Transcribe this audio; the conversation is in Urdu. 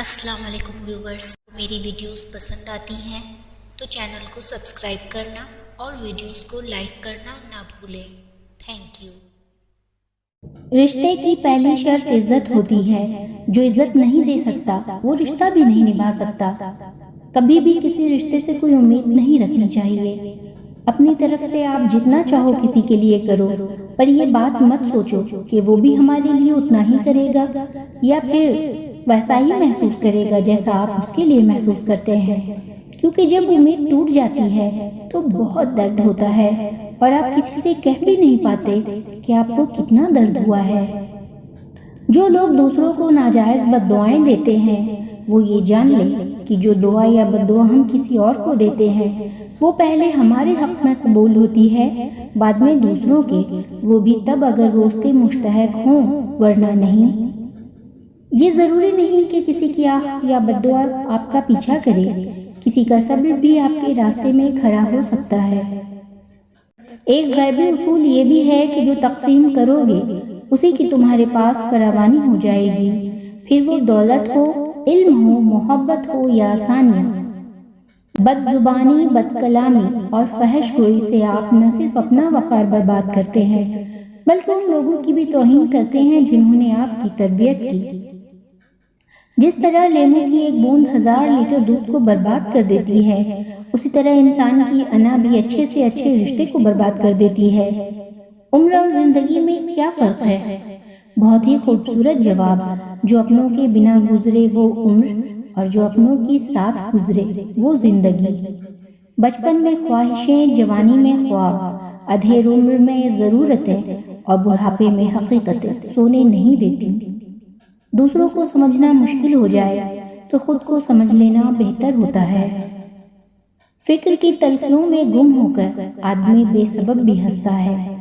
السلام علیکم ویورز، میری ویڈیوز پسند آتی ہیں تو چینل کو سبسکرائب کرنا اور ویڈیوز کو لائک کرنا نہ بھولیں۔ Thank you. رشتے کی پہلی شرط عزت ہوتی ہے۔ جو عزت نہیں دے سکتا وہ رشتہ بھی نہیں نبھا سکتا۔ کبھی بھی کسی رشتے سے کوئی امید نہیں رکھنی چاہیے۔ اپنی طرف سے آپ جتنا چاہو کسی کے لیے کرو، پر یہ بات مت سوچو کہ وہ بھی ہمارے لیے اتنا ہی کرے گا یا پھر ویسا ہی محسوس کرے گا جیسا آپ اس کے لیے محسوس کرتے ہیں، کیونکہ جب امید ٹوٹ جاتی ہے تو بہت درد ہوتا ہے اور آپ کسی سے کہہ بھی نہیں پاتے کہ آپ کو کتنا درد ہوا ہے۔ جو لوگ دوسروں کو ناجائز بد دعائیں دیتے ہیں وہ یہ جان لیں کہ جو دعا یا بد دعا ہم کسی اور کو دیتے ہیں وہ پہلے ہمارے حق میں قبول ہوتی ہے، بعد میں دوسروں کے، وہ بھی تب اگر وہ اس کے مستحق ہوں، ورنہ نہیں۔ یہ ضروری نہیں کہ کسی کی آہ یا بد دعا آپ کا پیچھا کرے، کسی کا صبر بھی آپ کے راستے میں کھڑا ہو سکتا ہے۔ ایک غیبی اصول یہ بھی ہے کہ جو تقسیم کرو گے اسی کی تمہارے پاس فراوانی ہو جائے گی، پھر وہ دولت ہو، علم ہو، محبت ہو یا آسانیاں۔ بد زبانی، بد کلامی اور فحش گوئی سے آپ نہ صرف اپنا وقار برباد کرتے ہیں بلکہ ان لوگوں کی بھی توہین کرتے ہیں جنہوں نے آپ کی تربیت کی۔ جس طرح لیمو کی ایک بوند 1000 لیٹر دودھ کو برباد کر دیتی ہے، اسی طرح انسان کی انا بھی اچھے سے اچھے رشتے کو برباد کر دیتی ہے۔ عمر اور زندگی میں کیا فرق ہے؟ بہت ہی خوبصورت جواب۔ جو اپنوں کے بنا گزرے وہ عمر، اور جو اپنوں کے ساتھ گزرے وہ زندگی۔ بچپن میں خواہشیں، جوانی میں خواب، ادھیر عمر میں ضرورتیں اور بڑھاپے میں حقیقتیں سونے نہیں دیتی۔ دوسروں کو سمجھنا مشکل ہو جائے تو خود کو سمجھ لینا بہتر ہوتا ہے۔ فکر کی تلخیوں میں گم ہو کر آدمی بے سبب بھی ہنستا ہے۔